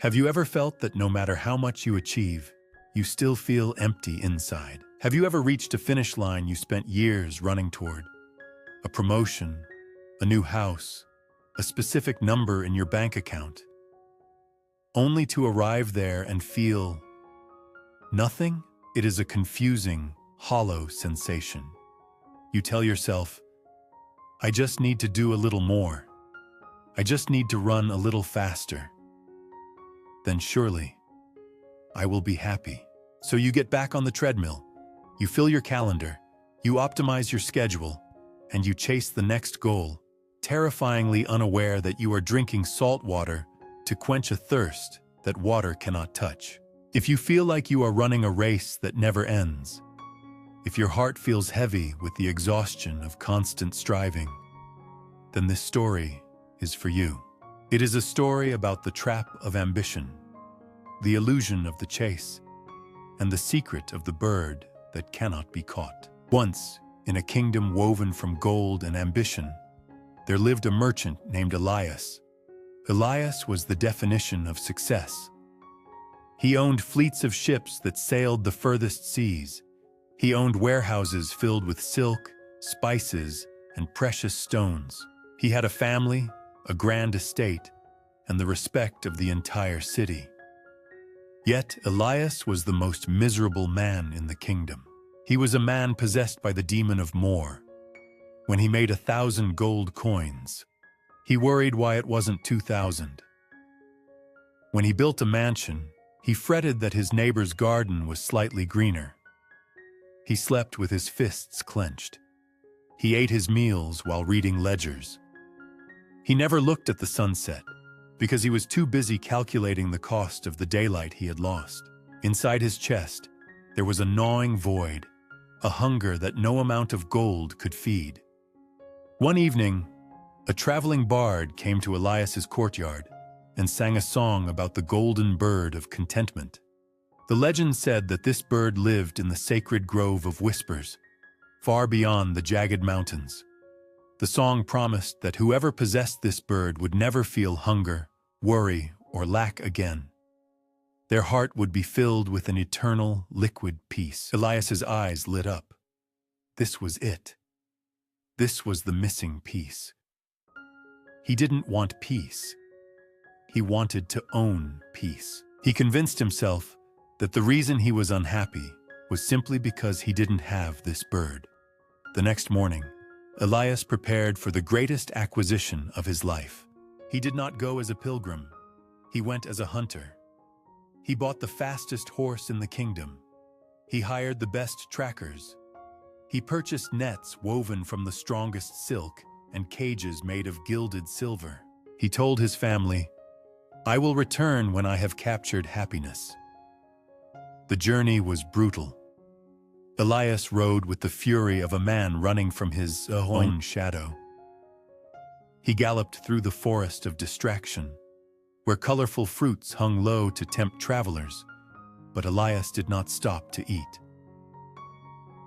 Have you ever felt that no matter how much you achieve, you still feel empty inside? Have you ever reached a finish line you spent years running toward? A promotion, a new house, a specific number in your bank account, only to arrive there and feel nothing? It is a confusing, hollow sensation. You tell yourself, I just need to do a little more. I just need to run a little faster. Then surely, I will be happy. So you get back on the treadmill, you fill your calendar, you optimize your schedule, and you chase the next goal, terrifyingly unaware that you are drinking salt water to quench a thirst that water cannot touch. If you feel like you are running a race that never ends, if your heart feels heavy with the exhaustion of constant striving, then this story is for you. It is a story about the trap of ambition, the illusion of the chase, and the secret of the bird that cannot be caught. Once, in a kingdom woven from gold and ambition, there lived a merchant named Elias. Elias was the definition of success. He owned fleets of ships that sailed the furthest seas. He owned warehouses filled with silk, spices, and precious stones. He had a family, a grand estate, and the respect of the entire city. Yet Elias was the most miserable man in the kingdom. He was a man possessed by the demon of more. When he made 1,000 gold coins, he worried why it wasn't 2,000. When he built a mansion, he fretted that his neighbor's garden was slightly greener. He slept with his fists clenched. He ate his meals while reading ledgers. He never looked at the sunset because he was too busy calculating the cost of the daylight he had lost. Inside his chest, there was a gnawing void, a hunger that no amount of gold could feed. One evening, a traveling bard came to Elias's courtyard and sang a song about the Golden Bird of Contentment. The legend said that this bird lived in the sacred grove of whispers, far beyond the jagged mountains. The song promised that whoever possessed this bird would never feel hunger, worry, or lack again. Their heart would be filled with an eternal, liquid peace. Elias's eyes lit up. This was it. This was the missing piece. He didn't want peace. He wanted to own peace. He convinced himself that the reason he was unhappy was simply because he didn't have this bird. The next morning, Elias prepared for the greatest acquisition of his life. He did not go as a pilgrim. He went as a hunter. He bought the fastest horse in the kingdom. He hired the best trackers. He purchased nets woven from the strongest silk and cages made of gilded silver. He told his family, I will return when I have captured happiness. The journey was brutal. Elias rode with the fury of a man running from his own shadow. He galloped through the forest of distraction, where colorful fruits hung low to tempt travelers, but Elias did not stop to eat.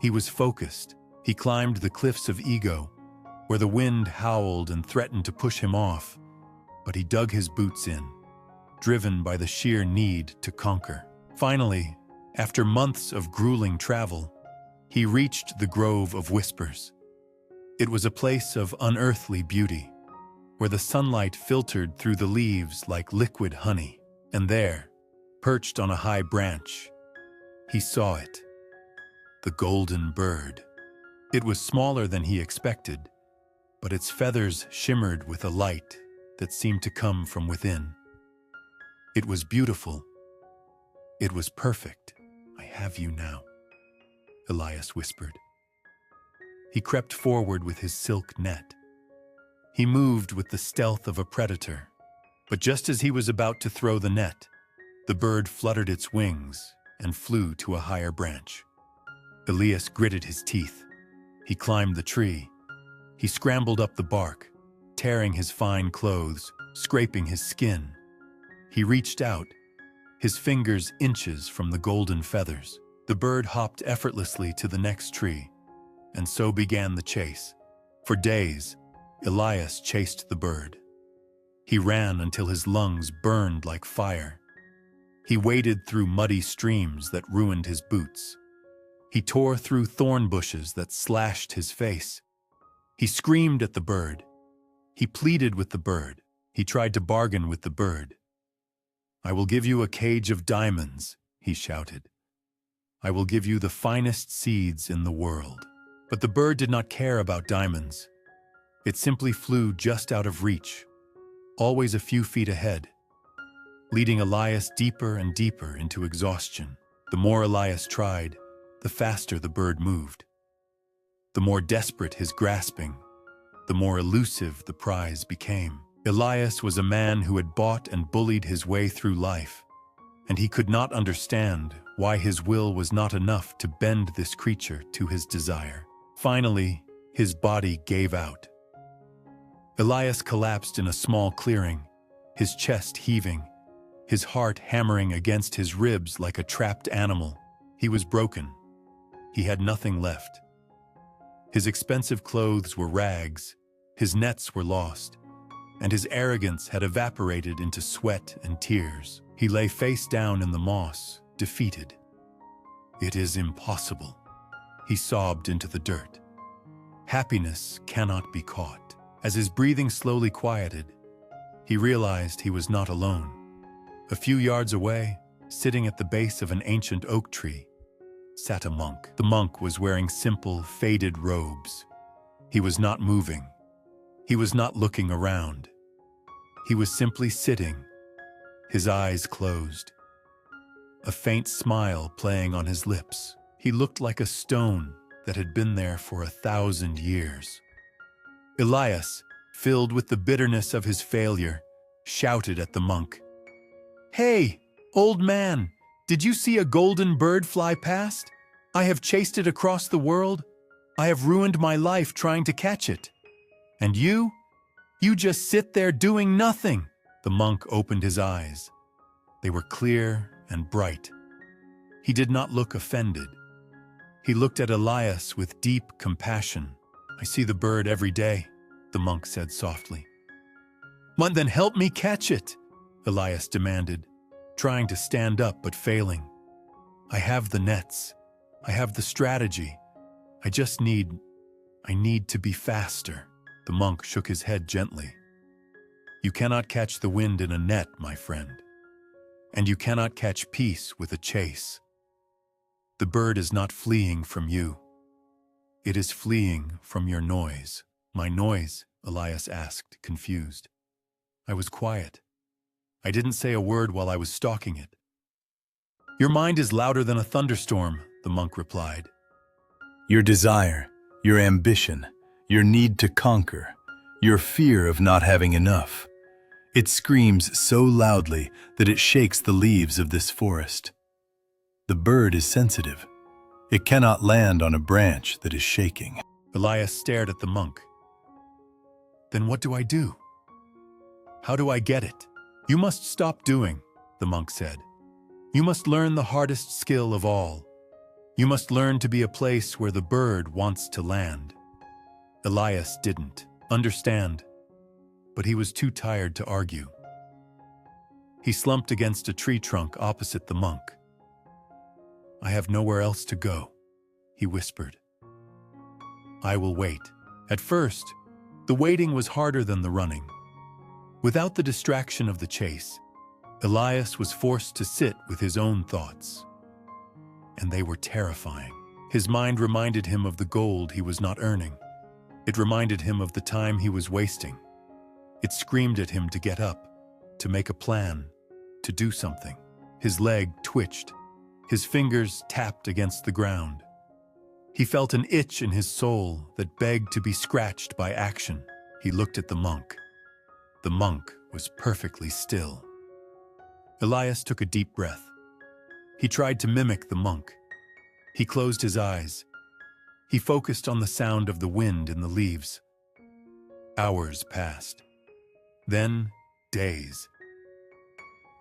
He was focused. He climbed the cliffs of ego, where the wind howled and threatened to push him off, but he dug his boots in, driven by the sheer need to conquer. Finally, after months of grueling travel, he reached the Grove of Whispers. It was a place of unearthly beauty, where the sunlight filtered through the leaves like liquid honey. And there, perched on a high branch, he saw it, the golden bird. It was smaller than he expected, but its feathers shimmered with a light that seemed to come from within. It was beautiful. It was perfect. I have you now, Elias whispered. He crept forward with his silk net. He moved with the stealth of a predator, but just as he was about to throw the net, the bird fluttered its wings and flew to a higher branch. Elias gritted his teeth. He climbed the tree. He scrambled up the bark, tearing his fine clothes, scraping his skin. He reached out, his fingers inches from the golden feathers. The bird hopped effortlessly to the next tree, and so began the chase. For days, Elias chased the bird. He ran until his lungs burned like fire. He waded through muddy streams that ruined his boots. He tore through thorn bushes that slashed his face. He screamed at the bird. He pleaded with the bird. He tried to bargain with the bird. "I will give you a cage of diamonds," he shouted. "I will give you the finest seeds in the world." But the bird did not care about diamonds. It simply flew just out of reach, always a few feet ahead, leading Elias deeper and deeper into exhaustion. The more Elias tried, the faster the bird moved. The more desperate his grasping, the more elusive the prize became. Elias was a man who had bought and bullied his way through life, and he could not understand why his will was not enough to bend this creature to his desire. Finally, his body gave out. Elias collapsed in a small clearing, his chest heaving, his heart hammering against his ribs like a trapped animal. He was broken. He had nothing left. His expensive clothes were rags, his nets were lost, and his arrogance had evaporated into sweat and tears. He lay face down in the moss, defeated. "It is impossible," he sobbed into the dirt. "Happiness cannot be caught." As his breathing slowly quieted, he realized he was not alone. A few yards away, sitting at the base of an ancient oak tree, sat a monk. The monk was wearing simple, faded robes. He was not moving. He was not looking around. He was simply sitting, his eyes closed, a faint smile playing on his lips. He looked like a stone that had been there for 1,000 years. Elias, filled with the bitterness of his failure, shouted at the monk, "Hey, old man, did you see a golden bird fly past? I have chased it across the world. I have ruined my life trying to catch it. And you? You just sit there doing nothing." The monk opened his eyes. They were clear and bright. He did not look offended. He looked at Elias with deep compassion. "I see the bird every day," the monk said softly. "Well, then help me catch it," Elias demanded, trying to stand up but failing. "I have the nets. I have the strategy. I need to be faster." The monk shook his head gently. "You cannot catch the wind in a net, my friend. And you cannot catch peace with a chase. The bird is not fleeing from you. It is fleeing from your noise." "My noise?" Elias asked, confused. "I was quiet. I didn't say a word while I was stalking it." "Your mind is louder than a thunderstorm," the monk replied. Your desire, your ambition, your need to conquer, your fear of not having enough. It screams so loudly that it shakes the leaves of this forest. The bird is sensitive. It cannot land on a branch that is shaking. Elias stared at the monk. "Then what do I do? How do I get it?" "You must stop doing," the monk said. "You must learn the hardest skill of all. You must learn to be a place where the bird wants to land." Elias didn't understand, but he was too tired to argue. He slumped against a tree trunk opposite the monk. "I have nowhere else to go," he whispered. "I will wait." At first, the waiting was harder than the running. Without the distraction of the chase, Elias was forced to sit with his own thoughts. And they were terrifying. His mind reminded him of the gold he was not earning. It reminded him of the time he was wasting. It screamed at him to get up, to make a plan, to do something. His leg twitched. His fingers tapped against the ground. He felt an itch in his soul that begged to be scratched by action. He looked at the monk. The monk was perfectly still. Elias took a deep breath. He tried to mimic the monk. He closed his eyes. He focused on the sound of the wind in the leaves. Hours passed. Then, days.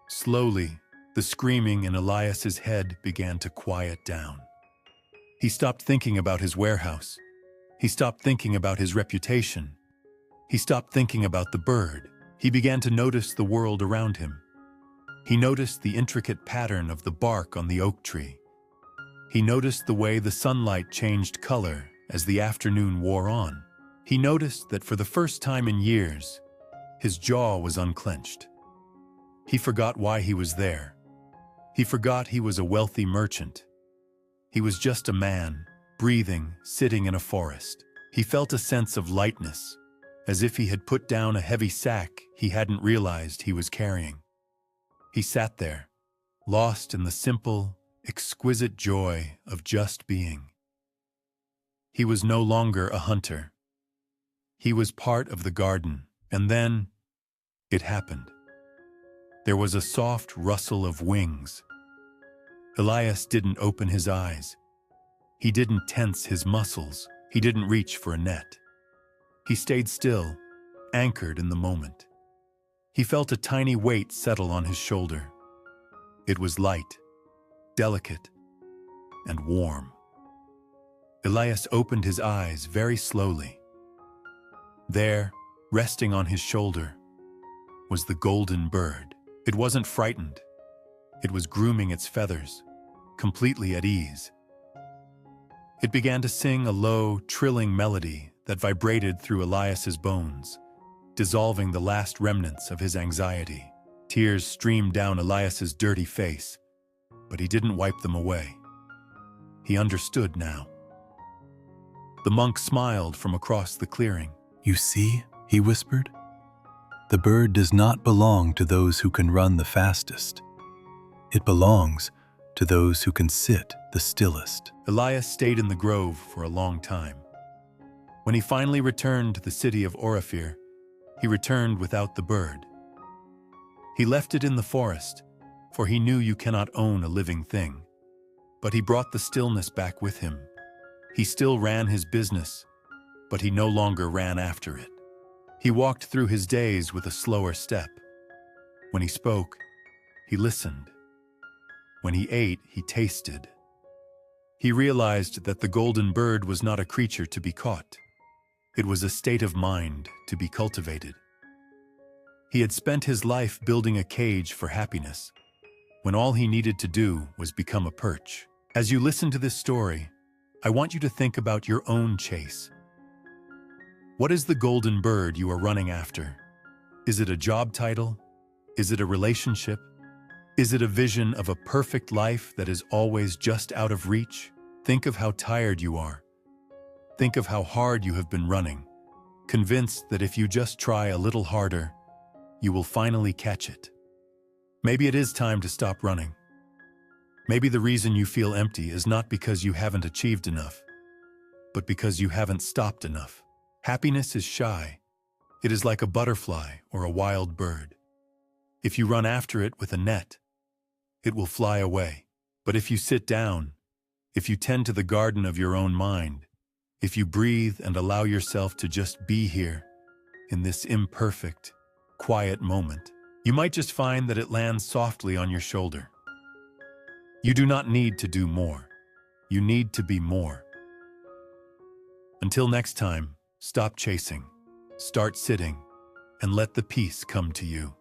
Slowly, the screaming in Elias's head began to quiet down. He stopped thinking about his warehouse. He stopped thinking about his reputation. He stopped thinking about the bird. He began to notice the world around him. He noticed the intricate pattern of the bark on the oak tree. He noticed the way the sunlight changed color as the afternoon wore on. He noticed that for the first time in years, his jaw was unclenched. He forgot why he was there. He forgot he was a wealthy merchant. He was just a man, breathing, sitting in a forest. He felt a sense of lightness, as if he had put down a heavy sack he hadn't realized he was carrying. He sat there, lost in the simple, exquisite joy of just being. He was no longer a hunter. He was part of the garden, and then it happened. There was a soft rustle of wings. Elias didn't open his eyes. He didn't tense his muscles. He didn't reach for a net. He stayed still, anchored in the moment. He felt a tiny weight settle on his shoulder. It was light, delicate, and warm. Elias opened his eyes very slowly. There, resting on his shoulder, was the golden bird. It wasn't frightened. It was grooming its feathers, completely at ease. It began to sing a low, trilling melody that vibrated through Elias's bones, dissolving the last remnants of his anxiety. Tears streamed down Elias's dirty face, but he didn't wipe them away. He understood now. The monk smiled from across the clearing. "You see," he whispered, "the bird does not belong to those who can run the fastest. It belongs to those who can sit the stillest." Elias stayed in the grove for a long time. When he finally returned to the city of Ophir, he returned without the bird. He left it in the forest, for he knew you cannot own a living thing. But he brought the stillness back with him. He still ran his business, but he no longer ran after it. He walked through his days with a slower step. When he spoke, he listened. When he ate, he tasted. He realized that the golden bird was not a creature to be caught. It was a state of mind to be cultivated. He had spent his life building a cage for happiness, when all he needed to do was become a perch. As you listen to this story, I want you to think about your own chase. What is the golden bird you are running after? Is it a job title? Is it a relationship? Is it a vision of a perfect life that is always just out of reach? Think of how tired you are. Think of how hard you have been running, convinced that if you just try a little harder, you will finally catch it. Maybe it is time to stop running. Maybe the reason you feel empty is not because you haven't achieved enough, but because you haven't stopped enough. Happiness is shy. It is like a butterfly or a wild bird. If you run after it with a net, it will fly away. But if you sit down, if you tend to the garden of your own mind, if you breathe and allow yourself to just be here, in this imperfect, quiet moment, you might just find that it lands softly on your shoulder. You do not need to do more. You need to be more. Until next time, stop chasing, start sitting, and let the peace come to you.